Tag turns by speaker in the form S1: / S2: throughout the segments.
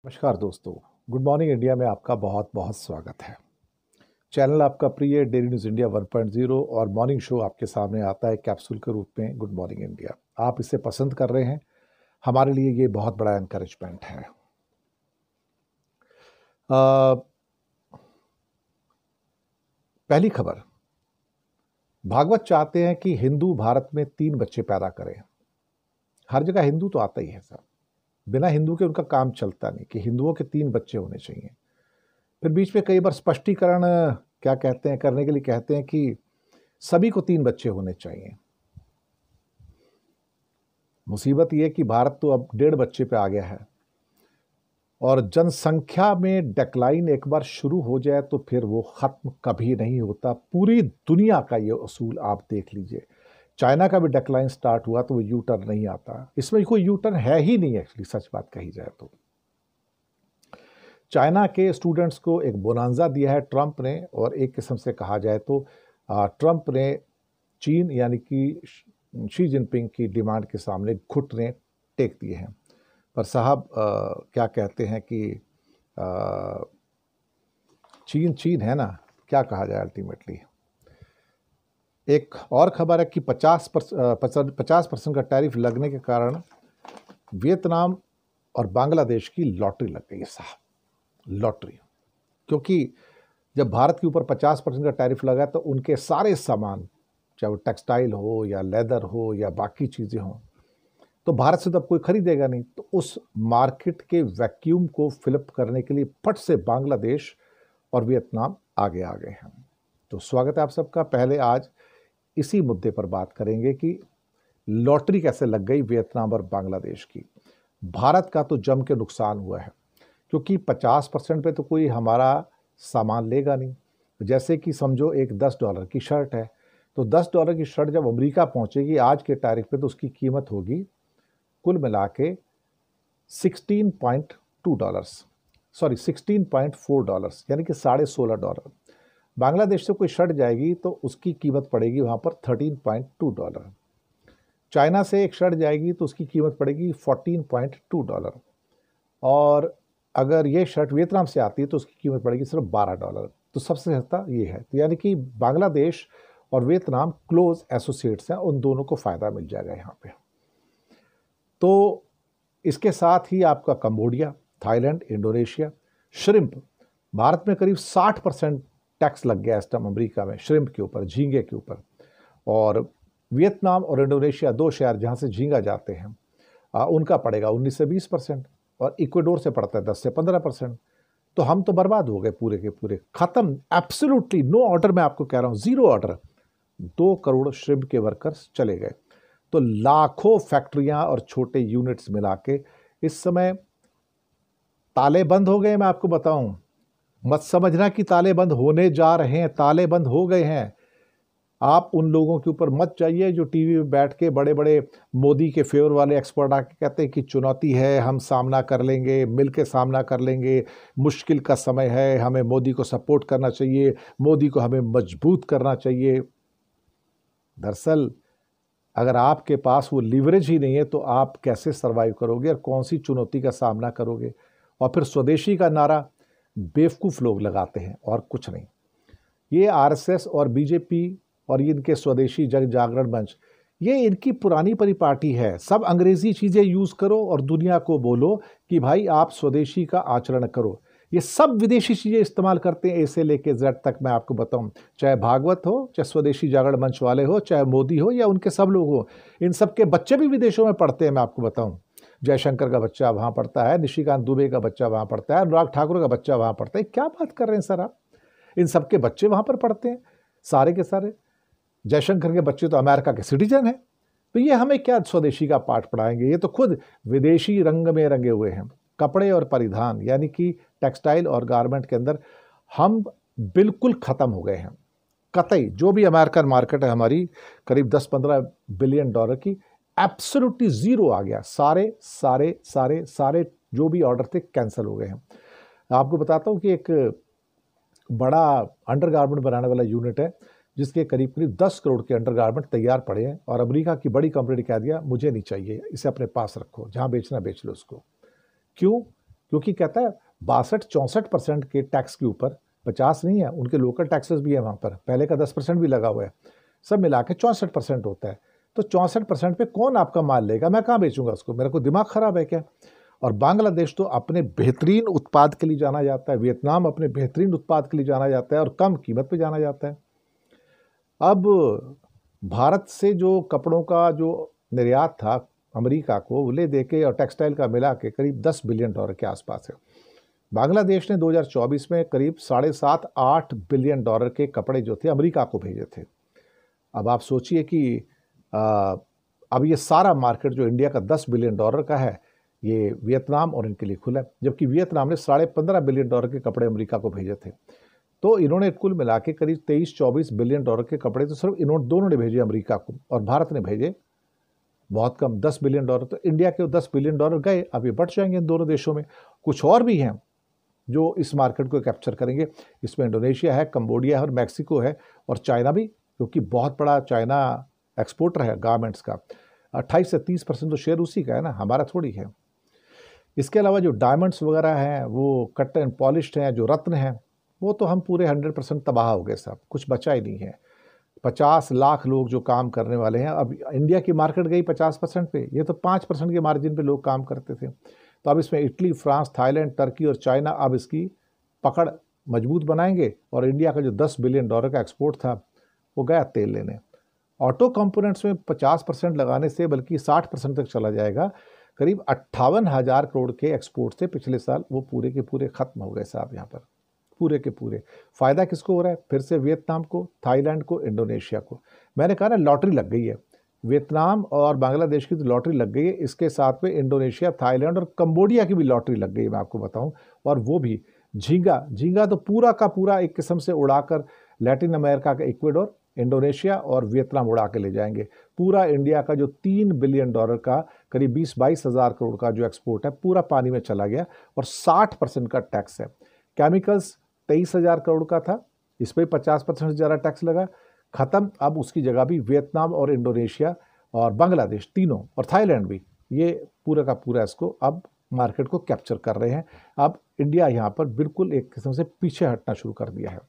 S1: नमस्कार दोस्तों, good morning India में आपका बहुत बहुत स्वागत है। चैनल आपका प्रिय डेली न्यूज़ इंडिया 1.0 और मॉर्निंग शो आपके सामने आता है कैप्सूल के रूप में गुड मॉर्निंग इंडिया। आप इसे पसंद कर रहे हैं, हमारे लिए ये बहुत बड़ा एनकरेजमेंट है। पहली खबर, भागवत चाहते हैं कि हिंदू भारत में 3 बच्चे पैदा करें। हर जगह हिंदू तो आता ही है सर, बिना हिंदू के उनका काम चलता नहीं कि हिंदुओं के 3 बच्चे होने चाहिए। फिर बीच में कई बार स्पष्टीकरण क्या कहते हैं करने के लिए कहते हैं कि सभी को 3 बच्चे होने चाहिए। मुसीबत यह कि भारत तो अब 1.5 बच्चे पे आ गया है और जनसंख्या में डेक्लाइन एक बार शुरू हो जाए तो फिर वो खत्म कभी नहीं होता। पूरी दुनिया का ये असूल आप देख लीजिए। चाइना का भी डेक्लाइन स्टार्ट हुआ तो वो यू टर्न नहीं आता। इसमें कोई यू टर्न है ही नहीं एक्चुअली, सच बात कही जाए तो। चाइना के स्टूडेंट्स को एक बोनांजा दिया है ट्रंप ने, और एक किस्म से कहा जाए तो ट्रंप ने चीन यानी कि शी जिनपिंग की डिमांड के सामने घुटने टेक दिए हैं। पर साहब क्या कहते हैं कि चीन चीन है ना, क्या कहा जाए अल्टीमेटली। एक और खबर है कि 50% का टैरिफ लगने के कारण वियतनाम और बांग्लादेश की लॉटरी लग गई है साहब, लॉटरी। क्योंकि जब भारत के ऊपर 50% का टैरिफ लगा तो उनके सारे सामान, चाहे वो टेक्सटाइल हो या लेदर हो या बाकी चीज़ें हों, तो भारत से तो अब कोई खरीदेगा नहीं। तो उस मार्केट के वैक्यूम को फिलअप करने के लिए फट से बांग्लादेश और वियतनाम आगे आ गए हैं। तो स्वागत है आप सबका। पहले आज इसी मुद्दे पर बात करेंगे कि लॉटरी कैसे लग गई वियतनाम और बांग्लादेश की। भारत का तो जम के नुकसान हुआ है, क्योंकि 50% पे तो कोई हमारा सामान लेगा नहीं। जैसे कि समझो एक $10 की शर्ट है, तो $10 की शर्ट जब अमेरिका पहुंचेगी आज के तारीख पे, तो उसकी कीमत होगी कुल मिला के $16.4, यानी कि $16.5। बांग्लादेश से कोई शर्ट जाएगी तो उसकी कीमत पड़ेगी वहाँ पर $13.2। चाइना से एक शर्ट जाएगी तो उसकी कीमत पड़ेगी $14.2। और अगर ये शर्ट वियतनाम से आती है तो उसकी कीमत पड़ेगी सिर्फ $12। तो सबसे सस्ता ये है। तो यानी कि बांग्लादेश और वियतनाम क्लोज एसोसिएट्स हैं, उन दोनों को फ़ायदा मिल जाएगा यहाँ पे। तो इसके साथ ही आपका Cambodia, Thailand, Indonesia, shrimp, Bharat में करीब 60% टैक्स लग गया इस टाइम अमेरिका में श्रिम्प के ऊपर, झींगे के ऊपर। और वियतनाम और इंडोनेशिया 2 शहर जहाँ से झींगा जाते हैं, उनका पड़ेगा 19 से 20%, और इक्वाडोर से पड़ता है 10 से 15%। तो हम तो बर्बाद हो गए पूरे के पूरे, खत्म, एब्सोल्युटली नो ऑर्डर। मैं आपको कह रहा हूँ, 0 ऑर्डर। 2 करोड़ श्रिम्प के वर्कर्स चले गए। तो लाखों फैक्ट्रियां और छोटे यूनिट्स मिला के इस समय ताले बंद हो गए। मैं आपको बताऊं, मत समझना कि ताले बंद होने जा रहे हैं, ताले बंद हो गए हैं। आप उन लोगों के ऊपर मत जाइए जो टीवी में बैठ के बड़े बड़े मोदी के फेवर वाले एक्सपर्ट आके कहते हैं कि चुनौती है, हम सामना कर लेंगे, मिल के सामना कर लेंगे, मुश्किल का समय है, हमें मोदी को सपोर्ट करना चाहिए, मोदी को हमें मजबूत करना चाहिए। दरअसल अगर आपके पास वो लीवरेज ही नहीं है तो आप कैसे सरवाइव करोगे और कौन सी चुनौती का सामना करोगे। और फिर स्वदेशी का नारा बेवकूफ़ लोग लगाते हैं और कुछ नहीं। ये आरएसएस और बीजेपी और इनके स्वदेशी जन जागरण मंच, ये इनकी पुरानी परिपाटी है। सब अंग्रेजी चीज़ें यूज़ करो और दुनिया को बोलो कि भाई आप स्वदेशी का आचरण करो। ये सब विदेशी चीज़ें इस्तेमाल करते हैं, ए से लेके जेड तक। मैं आपको बताऊं, चाहे भागवत हो, चाहे स्वदेशी जागरण मंच वाले हो, चाहे मोदी हो या उनके सब लोग हो, इन सब के बच्चे भी विदेशों में पढ़ते हैं। मैं आपको बताऊं, जयशंकर का बच्चा वहाँ पढ़ता है, निशिकांत दुबे का बच्चा वहाँ पढ़ता है, अनुराग ठाकुर का बच्चा वहाँ पढ़ता है। क्या बात कर रहे हैं सर आप? इन सब के बच्चे वहाँ पर पढ़ते हैं, सारे के सारे। जयशंकर के बच्चे तो अमेरिका के सिटीजन हैं। तो ये हमें क्या स्वदेशी का पाठ पढ़ाएंगे? ये तो खुद विदेशी रंग में रंगे हुए हैं। कपड़े और परिधान यानी कि टेक्सटाइल और गारमेंट के अंदर हम बिल्कुल ख़त्म हो गए हैं कतई। जो भी अमेरिकन मार्केट है हमारी करीब 10-15 बिलियन डॉलर की, एब्सोल्युटली ज़ीरो आ गया। सारे सारे सारे सारे जो भी ऑर्डर थे कैंसिल हो गए हैं। आपको बताता हूँ कि एक बड़ा अंडरगारमेंट बनाने वाला यूनिट है जिसके करीब करीब 10 करोड़ के अंडरगारमेंट तैयार पड़े हैं, और अमेरिका की बड़ी कंपनी ने कह दिया मुझे नहीं चाहिए, इसे अपने पास रखो, जहाँ बेचना बेच लो उसको। क्यों? क्योंकि कहता है 62-64% के टैक्स के ऊपर, 50 नहीं है, उनके लोकल टैक्सेस भी है वहाँ पर, पहले का 10% भी लगा हुआ है, सब मिला के 64% होता है। तो 64% पे कौन आपका माल लेगा, मैं कहाँ बेचूंगा उसको, मेरा कोई दिमाग खराब है क्या। और बांग्लादेश तो अपने बेहतरीन उत्पाद के लिए जाना जाता है, वियतनाम अपने बेहतरीन उत्पाद के लिए जाना जाता है और कम कीमत पे जाना जाता है। अब भारत से जो कपड़ों का जो निर्यात था अमेरिका को, वो ले दे के और टेक्सटाइल का मिला के करीब $10 बिलियन के आसपास है। बांग्लादेश ने 2024 में करीब 7.5-8 बिलियन डॉलर के कपड़े जो थे अमेरिका को भेजे थे। अब आप सोचिए कि अब ये सारा मार्केट जो इंडिया का $10 बिलियन का है, ये वियतनाम और इनके लिए खुला है, जबकि वियतनाम ने 15.5 बिलियन डॉलर के कपड़े अमेरिका को भेजे थे। तो इन्होंने कुल मिला के करीब 23-24 बिलियन डॉलर के कपड़े तो सिर्फ दोनों ने भेजे अमेरिका को, और भारत ने भेजे बहुत कम, $10 बिलियन। तो इंडिया के $10 बिलियन गए, अब ये बढ़ जाएंगे इन दोनों देशों में। कुछ और भी हैं जो इस मार्केट को कैप्चर करेंगे, इसमें इंडोनेशिया है, कंबोडिया है और मैक्सिको है, और चाइना भी, क्योंकि बहुत बड़ा चाइना एक्सपोर्टर है गारमेंट्स का, 28 से 30% तो शेयर उसी का है ना, हमारा थोड़ी है। इसके अलावा जो डायमंड्स वगैरह हैं, वो कट एंड पॉलिश्ड हैं, जो रत्न हैं, वो तो हम पूरे 100% तबाह हो गए साहब, कुछ बचा ही नहीं है। 50 लाख लोग जो काम करने वाले हैं, अब इंडिया की मार्केट गई 50% पे, ये तो 5% के मार्जिन पे लोग काम करते थे। तो अब इसमें इटली, फ्रांस, थाईलैंड, टर्की और चाइना अब इसकी पकड़ मजबूत बनाएंगे, और इंडिया का जो $10 बिलियन का एक्सपोर्ट था वो गया तेल लेने। ऑटो कंपोनेंट्स में 50% लगाने से बल्कि 60% तक चला जाएगा। करीब 58,000 करोड़ के एक्सपोर्ट थे पिछले साल, वो पूरे के पूरे खत्म हो गए साहब यहाँ पर, पूरे के पूरे। फ़ायदा किसको हो रहा है, फिर से वियतनाम को, थाईलैंड को, इंडोनेशिया को। मैंने कहा ना, लॉटरी लग गई है, वियतनाम और बांग्लादेश की तो लॉटरी लग गई है, इसके साथ में इंडोनेशिया, थाईलैंड और कंबोडिया की भी लॉटरी लग गई है, मैं आपको बताऊं। और वो भी झींगा तो पूरा का पूरा एक किस्म से उड़ाकर लैटिन अमेरिका का इक्वेडोर, इंडोनेशिया और वियतनाम उड़ा के ले जाएंगे। पूरा इंडिया का जो $3 बिलियन का करीब 20-22 हज़ार करोड़ का जो एक्सपोर्ट है, पूरा पानी में चला गया, और 60% का टैक्स है। केमिकल्स 23,000 करोड़ का था, इस पर 50% से ज़्यादा टैक्स लगा, ख़त्म। अब उसकी जगह भी वियतनाम और इंडोनेशिया और बांग्लादेश तीनों, और थाईलैंड भी, ये पूरा का पूरा इसको अब मार्केट को कैप्चर कर रहे हैं। अब इंडिया यहाँ पर बिल्कुल एक किस्म से पीछे हटना शुरू कर दिया है।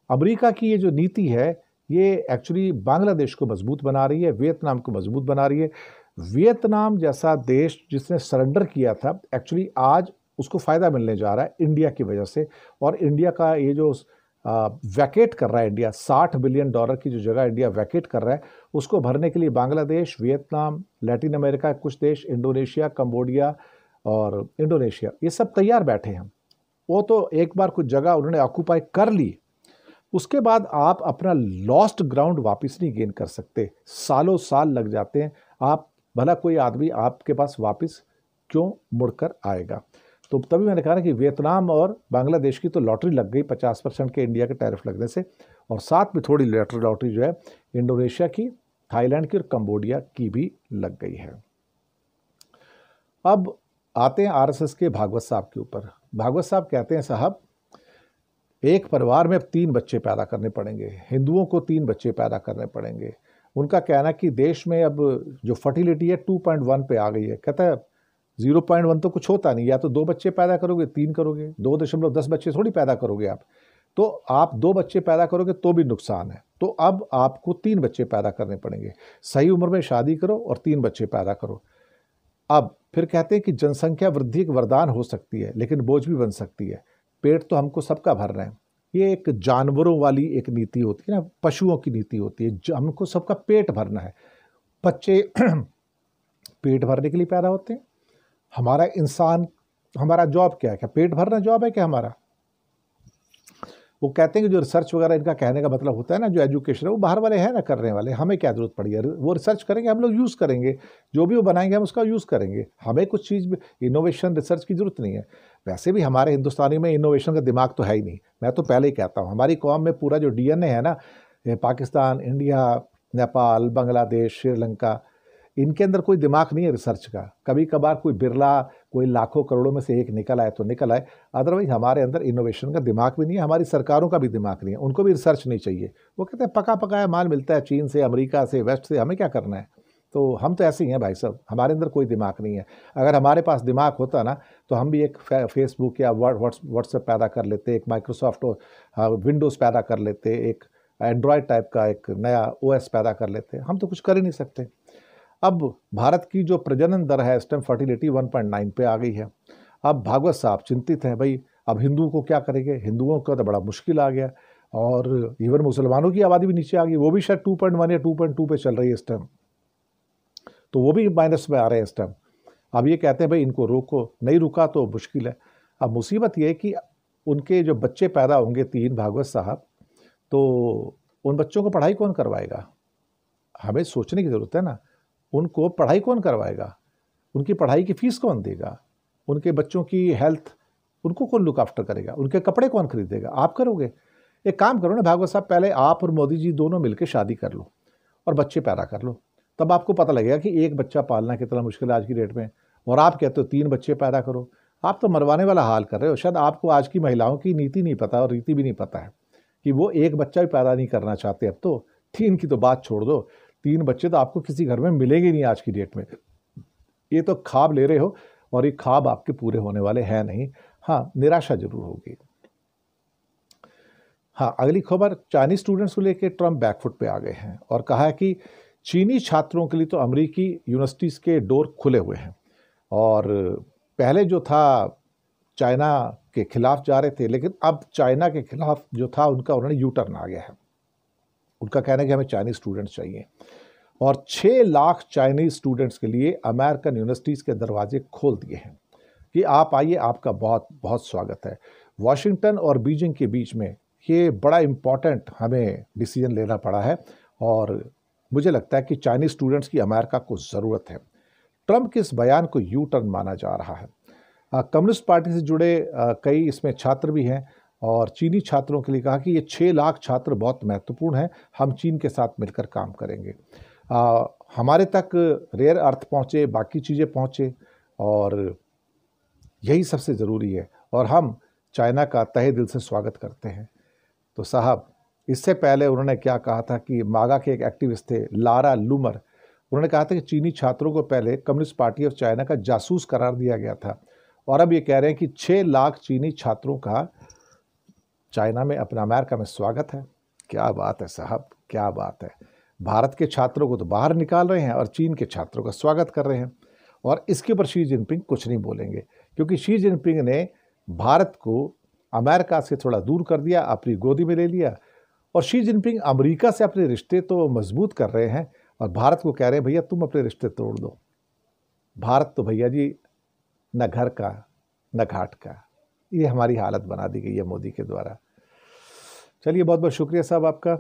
S1: अमेरिका की ये जो नीति है, ये एक्चुअली बांग्लादेश को मजबूत बना रही है, वियतनाम को मजबूत बना रही है। वियतनाम जैसा देश जिसने सरेंडर किया था, एक्चुअली आज उसको फ़ायदा मिलने जा रहा है इंडिया की वजह से। और इंडिया का ये जो वैकेट कर रहा है इंडिया, $60 बिलियन की जो जगह इंडिया वैकेट कर रहा है, उसको भरने के लिए बांग्लादेश, वियतनाम, लैटिन अमेरिका के कुछ देश, इंडोनेशिया, कंबोडिया और इंडोनेशिया, ये सब तैयार बैठे हैं। वो तो एक बार कुछ जगह उन्होंने ऑक्यूपाई कर ली, उसके बाद आप अपना लॉस्ट ग्राउंड वापस नहीं गेन कर सकते, सालों साल लग जाते हैं। आप भला कोई आदमी आपके पास वापस क्यों मुड़कर आएगा। तो तभी मैंने कहा ना कि वियतनाम और बांग्लादेश की तो लॉटरी लग गई 50% के इंडिया के टैरिफ लगने से, और साथ में थोड़ी लॉटरी जो है इंडोनेशिया की, थाईलैंड की और कंबोडिया की भी लग गई है। अब आते हैं आरएसएस के भागवत साहब के ऊपर। भागवत साहब कहते हैं, साहब एक परिवार में अब 3 बच्चे पैदा करने पड़ेंगे, हिंदुओं को 3 बच्चे पैदा करने पड़ेंगे। उनका कहना है कि देश में अब जो फर्टिलिटी है 2.1 पे आ गई है। कहता है 0.1 तो कुछ होता नहीं, या तो 2 बच्चे पैदा करोगे, 3 करोगे, 2.10 बच्चे थोड़ी पैदा करोगे आप। तो आप 2 बच्चे पैदा करोगे तो भी नुकसान है, तो अब आपको 3 बच्चे पैदा करने पड़ेंगे। सही उम्र में शादी करो और 3 बच्चे पैदा करो। अब फिर कहते हैं कि जनसंख्या वृद्धि एक वरदान हो सकती है, लेकिन बोझ भी बन सकती है। पेट तो हमको सबका भरना है, ये एक जानवरों वाली एक नीति होती है ना, पशुओं की नीति होती है। हमको सबका पेट भरना है, बच्चे पेट भरने के लिए पैदा होते हैं। हमारा जॉब क्या है, क्या पेट भरना जॉब है क्या हमारा? वो कहते हैं कि जो रिसर्च वगैरह, इनका कहने का मतलब होता है ना, जो एजुकेशन है वो बाहर वाले हैं ना करने वाले, हमें क्या जरूरत पड़ी है, वो रिसर्च करेंगे, हम लोग यूज़ करेंगे, जो भी वो बनाएंगे हम उसका यूज़ करेंगे। हमें कुछ चीज़ इनोवेशन रिसर्च की जरूरत नहीं है। वैसे भी हमारे हिंदुस्तानी में इनोवेशन का दिमाग तो है ही नहीं। मैं तो पहले ही कहता हूँ, हमारी कौम में पूरा जो DNA है ना, पाकिस्तान, इंडिया, नेपाल, बांग्लादेश, श्रीलंका, इनके अंदर कोई दिमाग नहीं है रिसर्च का। कभी कभार कोई बिरला, कोई लाखों करोड़ों में से एक निकल आए तो निकल आए, अदरवाइज हमारे अंदर इनोवेशन का दिमाग भी नहीं है, हमारी सरकारों का भी दिमाग नहीं है, उनको भी रिसर्च नहीं चाहिए। वो कहते हैं पका पकाया माल मिलता है चीन से, अमेरिका से, वेस्ट से, हमें क्या करना है। तो हम तो ऐसे ही हैं भाई साहब, हमारे अंदर कोई दिमाग नहीं है। अगर हमारे पास दिमाग होता ना तो हम भी एक फेसबुक या व्हाट्सएप पैदा कर लेते, एक माइक्रोसॉफ्ट विंडोज़ पैदा कर लेते, एक एंड्रॉयड टाइप का एक नया ओएस पैदा कर लेते। हम तो कुछ कर ही नहीं सकते। अब भारत की जो प्रजनन दर है इस टाइम फर्टिलिटी 1.9 पे आ गई है। अब भागवत साहब चिंतित हैं भाई, अब हिंदुओं को क्या करेंगे, हिंदुओं का तो बड़ा मुश्किल आ गया। और इवन मुसलमानों की आबादी भी नीचे आ गई, वो भी शायद 2.1 या 2.2 पे चल रही है इस टाइम, तो वो भी माइनस में आ रहे हैं इस टाइम। अब ये कहते हैं भाई इनको रोको, नहीं रुका तो मुश्किल है। अब मुसीबत ये है कि उनके जो बच्चे पैदा होंगे 3 भागवत साहब, तो उन बच्चों को पढ़ाई कौन करवाएगा? हमें सोचने की ज़रूरत है ना, उनको पढ़ाई कौन करवाएगा, उनकी पढ़ाई की फीस कौन देगा, उनके बच्चों की हेल्थ उनको कौन लुक आफ्टर करेगा, उनके कपड़े कौन खरीदेगा? आप करोगे? एक काम करो ना भागवत साहब, पहले आप और मोदी जी दोनों मिलकर शादी कर लो और बच्चे पैदा कर लो, तब आपको पता लगेगा कि एक बच्चा पालना कितना मुश्किल है आज की डेट में। और आप कहते हो 3 बच्चे पैदा करो, आप तो मरवाने वाला हाल कर रहे हो। शायद आपको आज की महिलाओं की नीति नहीं पता और रीति भी नहीं पता है कि वो एक बच्चा भी पैदा नहीं करना चाहते। अब तो 3 की तो बात छोड़ दो, 3 बच्चे तो आपको किसी घर में मिलेंगे नहीं आज की डेट में। ये तो ख्वाब ले रहे हो और ये ख्वाब आपके पूरे होने वाले हैं नहीं। हाँ, निराशा जरूर होगी। हाँ, अगली खबर, चाइनीज स्टूडेंट्स को लेकर ट्रम्प बैकफुट पे आ गए हैं और कहा है कि चीनी छात्रों के लिए तो अमेरिकी यूनिवर्सिटीज़ के डोर खुले हुए हैं। और पहले जो था चाइना के खिलाफ जा रहे थे, लेकिन अब चाइना के खिलाफ जो था उनका उन्होंने यू टर्न आ गया है। उनका कहना है कि हमें चाइनीज स्टूडेंट्स चाहिए और 6 लाख चाइनीज स्टूडेंट्स के लिए अमेरिकन यूनिवर्सिटीज़ के दरवाजे खोल दिए हैं कि आप आइए, आपका बहुत बहुत स्वागत है। वॉशिंगटन और बीजिंग के बीच में ये बड़ा इम्पॉर्टेंट हमें डिसीजन लेना पड़ा है और मुझे लगता है कि चाइनीज स्टूडेंट्स की अमेरिका को ज़रूरत है। ट्रंप के इस बयान को यू टर्न माना जा रहा है। कम्युनिस्ट पार्टी से जुड़े कई इसमें छात्र भी हैं और चीनी छात्रों के लिए कहा कि ये 6 लाख छात्र बहुत महत्वपूर्ण हैं, हम चीन के साथ मिलकर काम करेंगे। हमारे तक रेयर अर्थ पहुँचे, बाकी चीज़ें पहुँचे और यही सबसे ज़रूरी है और हम चाइना का तहे दिल से स्वागत करते हैं। तो साहब, इससे पहले उन्होंने क्या कहा था कि मागा के एक एक्टिविस्ट थे लारा लूमर, उन्होंने कहा था कि चीनी छात्रों को पहले कम्युनिस्ट पार्टी ऑफ चाइना का जासूस करार दिया गया था और अब ये कह रहे हैं कि 6 लाख चीनी छात्रों का चाइना में, अपना अमेरिका में स्वागत है। क्या बात है साहब, क्या बात है। भारत के छात्रों को तो बाहर निकाल रहे हैं और चीन के छात्रों का स्वागत कर रहे हैं और इसके ऊपर शी जिनपिंग कुछ नहीं बोलेंगे क्योंकि शी जिनपिंग ने भारत को अमेरिका से थोड़ा दूर कर दिया, अपनी गोदी में ले लिया और शी जिनपिंग अमेरिका से अपने रिश्ते तो मजबूत कर रहे हैं और भारत को कह रहे हैं भैया तुम अपने रिश्ते तोड़ दो। भारत तो भैया जी न घर का न घाट का, ये हमारी हालत बना दी गई है मोदी के द्वारा। चलिए, बहुत बहुत शुक्रिया साहब आपका।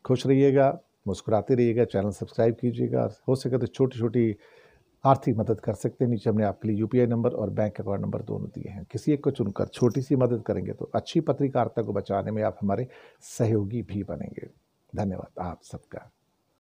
S1: खुश रहिएगा, मुस्कुराते रहिएगा, चैनल सब्सक्राइब कीजिएगा। हो सके तो छोटी छोटी आर्थिक मदद कर सकते हैं, नीचे हमने आपके लिए यूपीआई नंबर और बैंक अकाउंट नंबर दोनों दिए हैं। किसी एक को चुनकर छोटी सी मदद करेंगे तो अच्छी पत्रकारिता को बचाने में आप हमारे सहयोगी भी बनेंगे। धन्यवाद आप सबका।